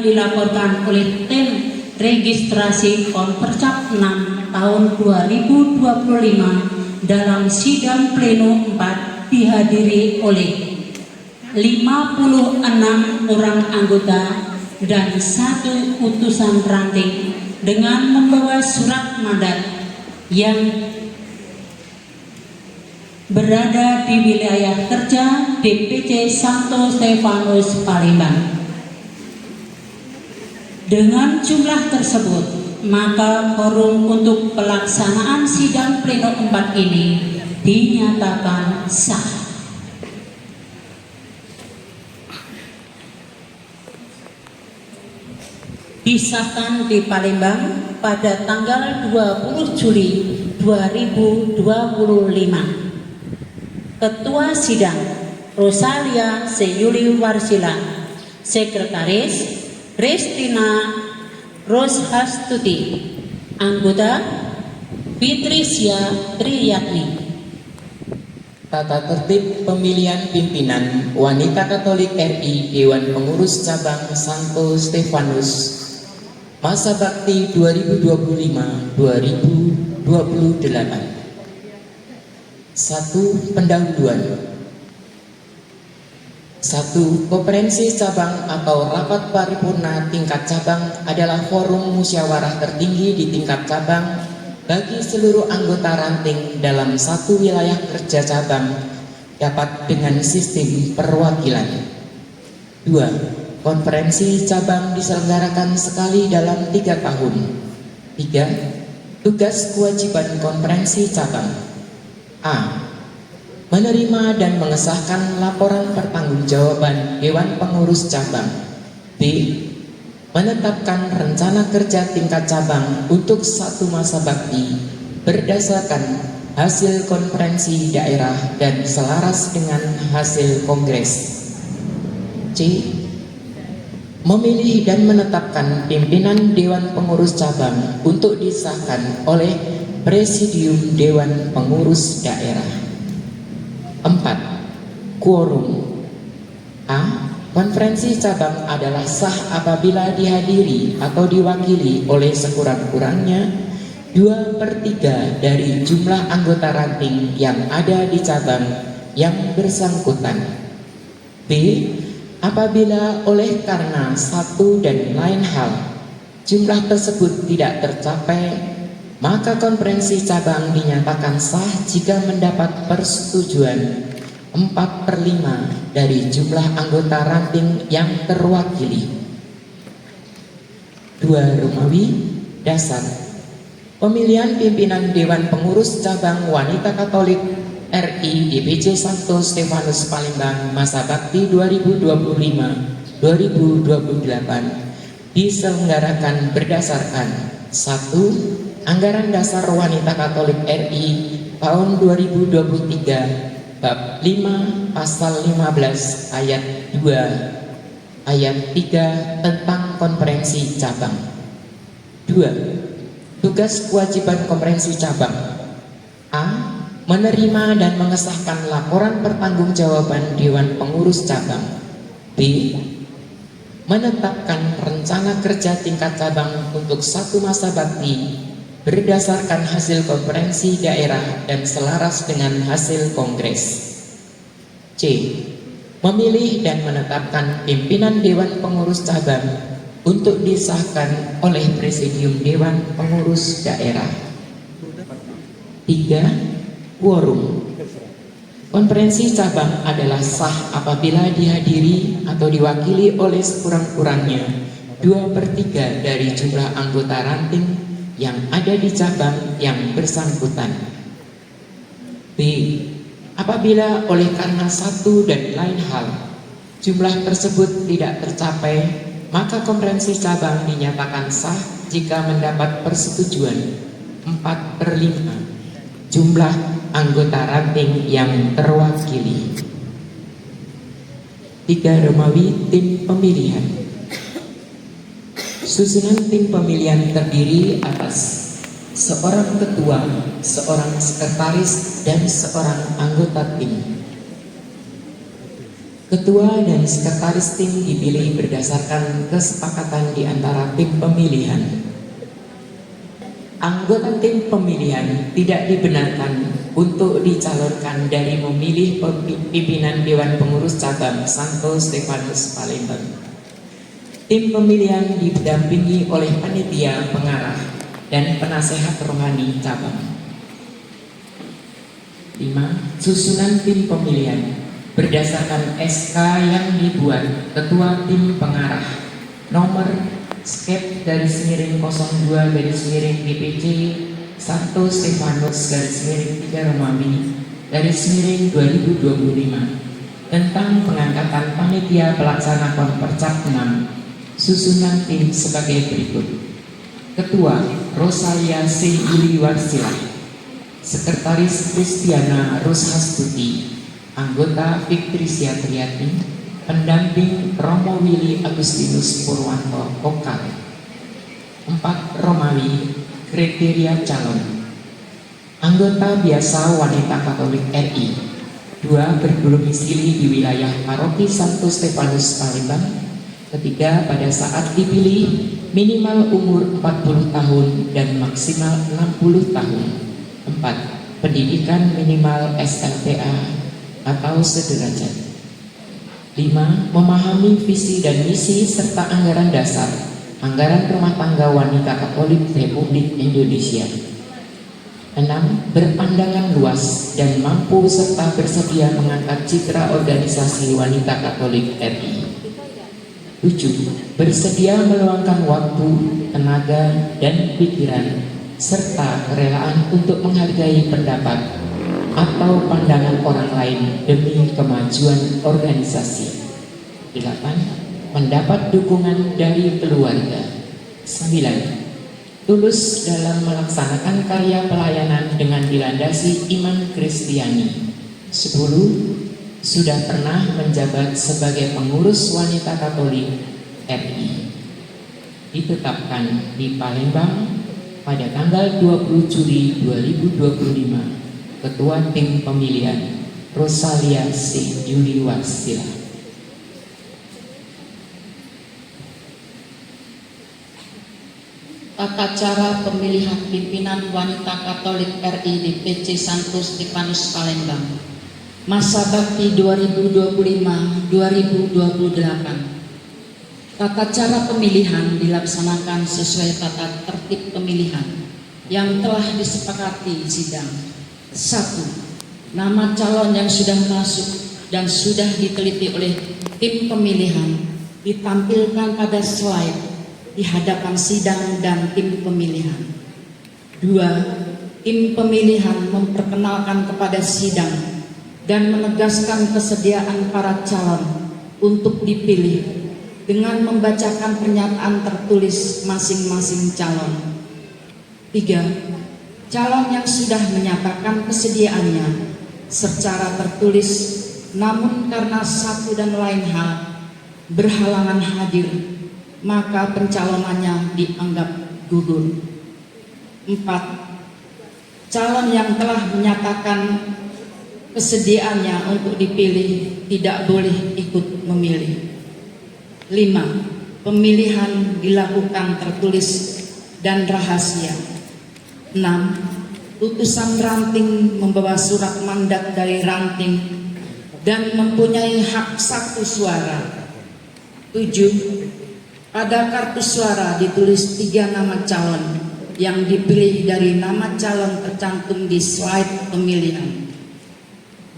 yang dilaporkan oleh tim registrasi Konpercap 6 tahun 2025 dalam sidang pleno 4 dihadiri oleh 56 orang anggota dan 1 utusan ranting dengan membawa surat mandat yang berada di wilayah kerja DPC Santo Stefanus Palembang. Dengan jumlah tersebut, maka quorum untuk pelaksanaan sidang pleno 4 ini dinyatakan sah. Disahkan di Palembang pada tanggal 20 Juli 2025. Ketua Sidang Rosalia Seyuli Warsila, Sekretaris Kristina Roshastuti, anggota Fitrisya Triyatni. Tata tertib pemilihan pimpinan Wanita Katolik RI Dewan Pengurus Cabang Santo Stefanus masa bakti 2025-2028. 1. Pendahuluan. 1. Konferensi cabang atau rapat paripurna tingkat cabang adalah forum musyawarah tertinggi di tingkat cabang bagi seluruh anggota ranting dalam satu wilayah kerja cabang dapat dengan sistem perwakilan. 2. Konferensi cabang diselenggarakan sekali dalam 3 tahun. 3. Tugas kewajiban konferensi cabang: A. Menerima dan mengesahkan laporan pertanggungjawaban Dewan Pengurus Cabang. B. Menetapkan rencana kerja tingkat cabang untuk satu masa bakti berdasarkan hasil konferensi daerah dan selaras dengan hasil kongres. C. Memilih dan menetapkan pimpinan Dewan Pengurus Cabang untuk disahkan oleh Presidium Dewan Pengurus Daerah. 4. Quorum. A. Konferensi cabang adalah sah apabila dihadiri atau diwakili oleh sekurang-kurangnya 2/3 dari jumlah anggota ranting yang ada di cabang yang bersangkutan. B. Apabila oleh karena satu dan lain hal jumlah tersebut tidak tercapai, maka konferensi cabang dinyatakan sah jika mendapat persetujuan 4/5 dari jumlah anggota ranting yang terwakili. 2 Romawi Dasar. Pemilihan pimpinan Dewan Pengurus Cabang Wanita Katolik RI DPC Santo Stefanus Palembang masa bakti 2025-2028 diselenggarakan berdasarkan 1. Anggaran Dasar Wanita Katolik RI tahun 2023 bab 5 pasal 15 ayat 2 ayat 3 tentang konferensi cabang. 2. Tugas kewajiban konferensi cabang: A. Menerima dan mengesahkan laporan pertanggungjawaban Dewan Pengurus Cabang. B. Menetapkan rencana kerja tingkat cabang untuk satu masa bakti berdasarkan hasil konferensi daerah dan selaras dengan hasil kongres. C. Memilih dan menetapkan pimpinan Dewan Pengurus Cabang untuk disahkan oleh Presidium Dewan Pengurus Daerah. 3. Quorum. Konferensi cabang adalah sah apabila dihadiri atau diwakili oleh sekurang-kurangnya 2/3 dari jumlah anggota ranting yang ada di cabang yang bersangkutan. B. Apabila oleh karena satu dan lain hal jumlah tersebut tidak tercapai, maka konferensi cabang dinyatakan sah jika mendapat persetujuan 4/5 jumlah anggota ranting yang terwakili. 3 Romawi Tim Pemilihan. Susunan tim pemilihan terdiri atas seorang ketua, seorang sekretaris, dan seorang anggota tim. Ketua dan sekretaris tim dipilih berdasarkan kesepakatan di antara tim pemilihan. Anggota tim pemilihan tidak dibenarkan untuk dicalonkan dari memilih pimpinan Dewan Pengurus Cabang Santo Stefanus Palembang. Tim pemilihan didampingi oleh panitia pengarah dan penasehat rohani cabang. 5. Susunan tim pemilihan berdasarkan SK yang dibuat Ketua Tim Pengarah nomor skep /02 DPC Santo Stefanus /3 Romawi /2025 tentang pengangkatan panitia pelaksana Konpercap 6. Susunan tim sebagai berikut. Ketua Rosalia C. Yuliwarsila, Sekretaris Kristiana Rushastuti, Anggota Fiktrisya Triati, Pendamping Romo Willy Agustinus Purwanto Okal. 4. Romawi, kriteria calon. Anggota biasa wanita Katolik RI. 2. Berdomisili di wilayah Paroki Santo Stefanus Palembang. Ketiga, pada saat dipilih minimal umur 40 tahun dan maksimal 60 tahun. 4. Pendidikan minimal SLTA atau sederajat. 5. Memahami visi dan misi serta anggaran dasar, anggaran rumah tangga wanita Katolik Republik Indonesia. 6. Berpandangan luas dan mampu serta bersedia mengangkat citra organisasi wanita Katolik RI. 7. Bersedia meluangkan waktu, tenaga, dan pikiran serta kerelaan untuk menghargai pendapat atau pandangan orang lain demi kemajuan organisasi. 8. Mendapat dukungan dari keluarga. 9. Tulus dalam melaksanakan karya pelayanan dengan dilandasi iman Kristiani. 10. Sudah pernah menjabat sebagai pengurus wanita Katolik RI. Ditetapkan di Palembang pada tanggal 20 Juli 2025. Ketua Tim Pemilihan Rosalia C. Yuliwarsila. Tata cara pemilihan pimpinan wanita Katolik RI di PC Santo Stefanus Palembang. Masa bakti 2025-2028. Tata cara pemilihan dilaksanakan sesuai tata tertib pemilihan yang telah disepakati sidang. 1. Nama calon yang sudah masuk dan sudah diteliti oleh tim pemilihan ditampilkan pada slide di hadapan sidang dan tim pemilihan. 2. Tim pemilihan memperkenalkan kepada sidang dan menegaskan kesediaan para calon untuk dipilih dengan membacakan pernyataan tertulis masing-masing calon. 3. Calon yang sudah menyatakan kesediaannya secara tertulis namun karena satu dan lain hal berhalangan hadir, maka pencalonannya dianggap gugur. 4. Calon yang telah menyatakan kesediaannya untuk dipilih tidak boleh ikut memilih. 5. Pemilihan dilakukan tertulis dan rahasia. 6. Utusan ranting membawa surat mandat dari ranting dan mempunyai hak satu suara. 7. Pada kartu suara ditulis 3 nama calon yang dipilih dari nama calon tercantum di slide pemilihan.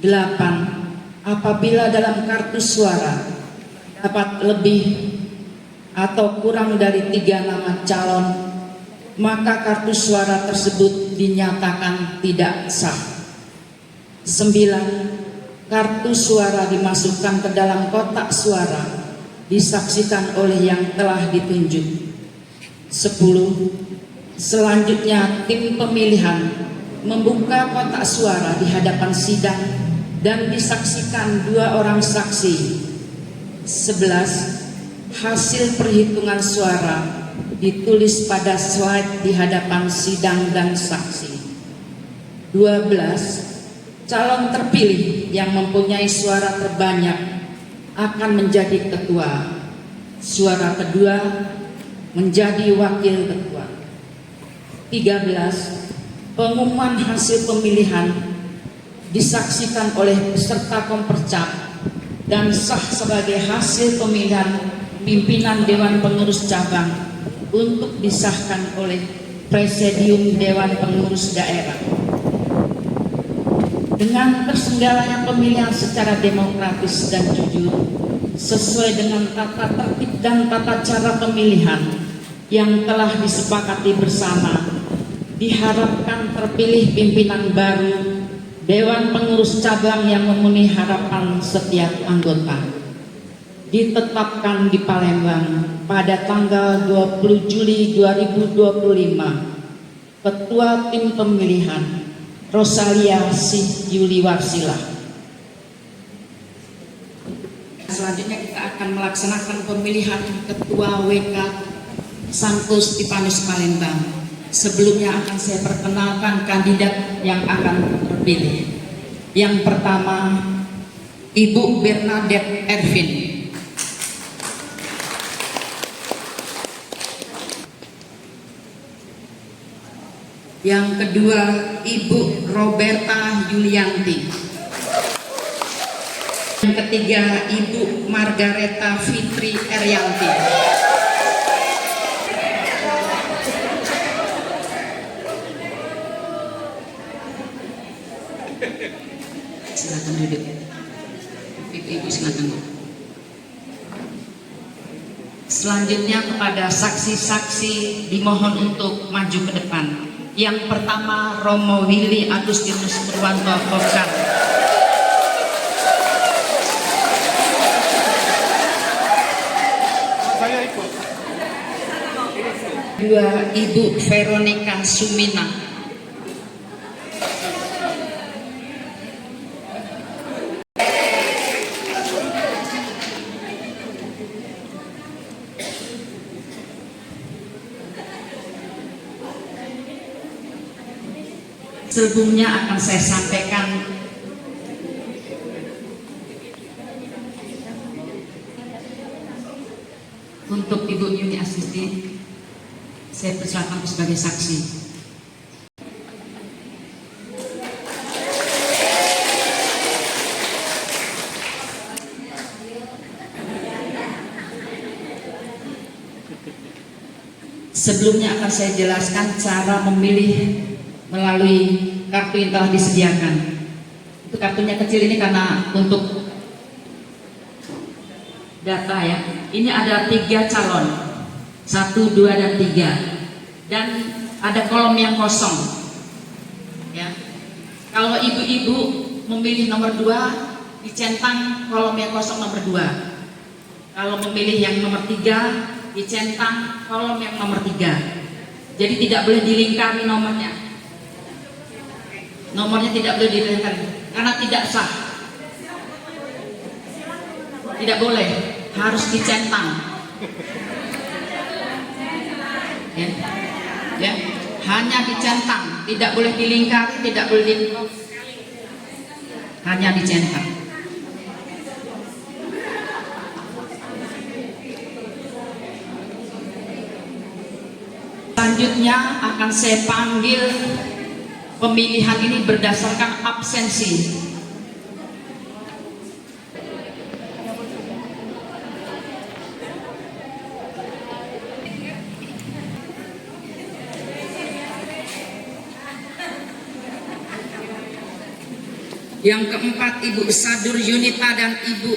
8. Apabila dalam kartu suara dapat lebih atau kurang dari 3 nama calon, maka kartu suara tersebut dinyatakan tidak sah. 9. Kartu suara dimasukkan ke dalam kotak suara, disaksikan oleh yang telah ditunjuk. 10. Selanjutnya tim pemilihan membuka kotak suara di hadapan sidang dan disaksikan 2 orang saksi. 11. Hasil perhitungan suara ditulis pada slide di hadapan sidang dan saksi. 12. Calon terpilih yang mempunyai suara terbanyak akan menjadi ketua. Suara kedua menjadi wakil ketua. 13. Pengumuman hasil pemilihan disaksikan oleh peserta Kompercap dan sah sebagai hasil pemilihan pimpinan Dewan Pengurus Cabang untuk disahkan oleh Presidium Dewan Pengurus Daerah. Dengan terselenggaranya pemilihan secara demokratis dan jujur sesuai dengan tata tertib dan tata cara pemilihan yang telah disepakati bersama, diharapkan terpilih pimpinan baru Dewan Pengurus Cabang yang memenuhi harapan setiap anggota. Ditetapkan di Palembang pada tanggal 20 Juli 2025. Ketua Tim Pemilihan Rosalia Sih Yuli Warsila. Selanjutnya kita akan melaksanakan pemilihan Ketua WK Santo Stefanus Palembang. Sebelumnya akan saya perkenalkan kandidat yang akan terpilih. Yang pertama, Ibu Bernadette Ervin. Yang kedua, Ibu Roberta Yulianti. Yang ketiga, Ibu Margareta Fitri Erianti. Silakan duduk. Ibu silakan. Selanjutnya kepada saksi-saksi dimohon untuk maju ke depan. Yang pertama, Romo Willy Agustinus Purwanto Korkan. Dua, Ibu Veronica Sumina. Sebelumnya akan saya sampaikan untuk Ibu Yuni Astuti, saya persilakan sebagai saksi. Sebelumnya akan saya jelaskan cara memilih melalui kartu yang telah disediakan. Itu kartunya kecil ini karena untuk data ya. Ini ada 3 calon, 1, 2, dan 3, dan ada kolom yang kosong. Ya, kalau ibu-ibu memilih nomor 2, dicentang kolom yang kosong nomor 2. Kalau memilih yang nomor 3, dicentang kolom yang nomor 3. Jadi tidak boleh dilingkari nomornya. Nomornya tidak boleh dilengkapi karena tidak sah. Tidak boleh, harus dicentang. Ya, ya, hanya dicentang, tidak boleh dilingkari, tidak boleh dilingkari, hanya dicentang. Selanjutnya akan saya panggil. Pemilihan ini berdasarkan absensi. Yang keempat, Ibu Sadur Yunita dan Ibu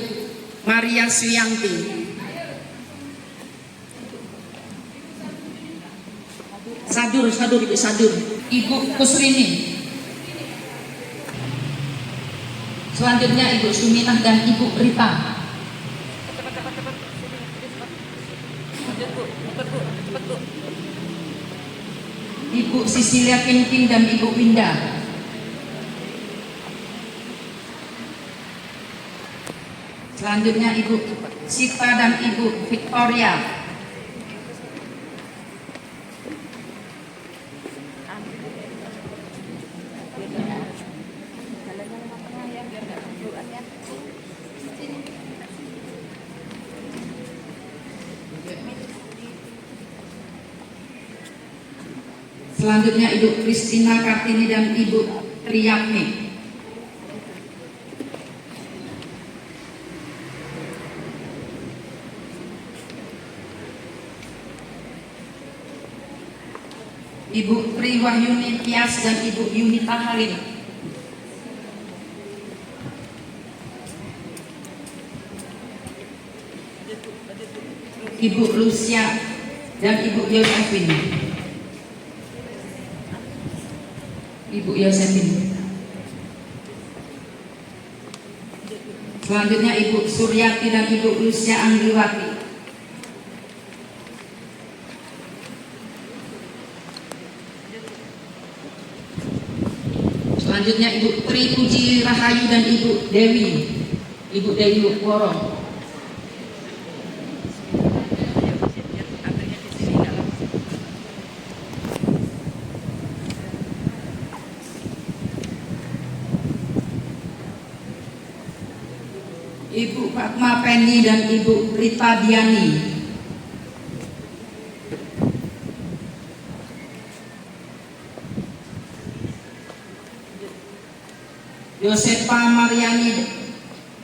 Maria Suyanti. Sadur, Ibu Sadur. Ibu Kusrini. Selanjutnya Ibu Suminah dan Ibu Rita. Ibu Sisilia Kinkin dan Ibu Winda. Selanjutnya Ibu Sita dan Ibu Victoria. Selanjutnya Ibu Kristina Kartini dan Ibu Triyakni. Ibu Tri Wahyuni Tias dan Ibu Yunita Halim. Ibu Lucia dan Ibu Josephine. Ibu Josephine. Selanjutnya Ibu Suryati dan Ibu Lucia Anggiwati. Selanjutnya Ibu Tri Puji Rahayu dan Ibu Dewi Woro. Ibu Fatma Penny dan Ibu Rita Diani. Yosepa Mariani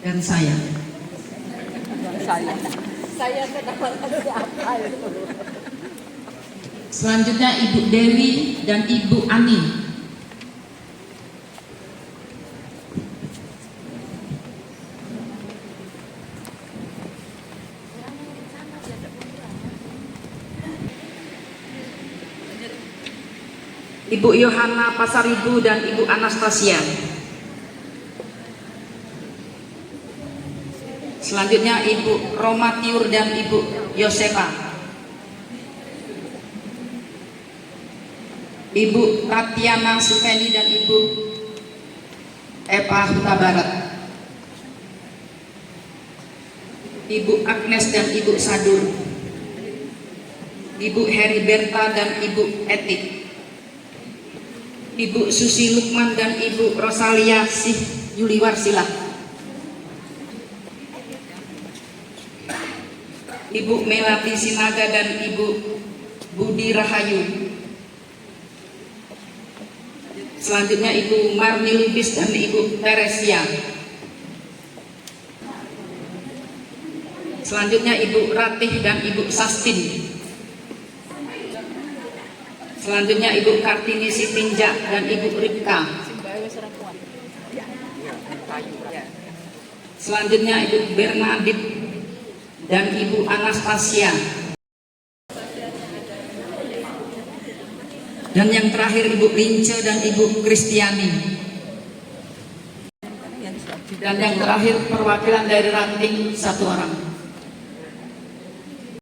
dan saya. Selanjutnya Ibu Dewi dan Ibu Ani. Ibu Yohana Pasaribu dan Ibu Anastasia. Selanjutnya Ibu Roma Tiur dan Ibu Yosepa. Ibu Tatiana Supeni dan Ibu Eva Huta Barat. Ibu Agnes dan Ibu Sadur. Ibu Heriberta dan Ibu Etik. Ibu Susi Lukman dan Ibu Rosalia Yuliwarsila. Ibu Melati Sinaga dan Ibu Budi Rahayu. Selanjutnya Ibu Marni Lubis dan Ibu Teresia. Selanjutnya Ibu Ratih dan Ibu Sastin. Selanjutnya Ibu Kartini Sitinja dan Ibu Ripka. Selanjutnya Ibu Bernadette dan Ibu Anastasia. Dan yang terakhir Ibu Lince dan Ibu Kristiani. Dan yang terakhir perwakilan dari ranting 1 orang.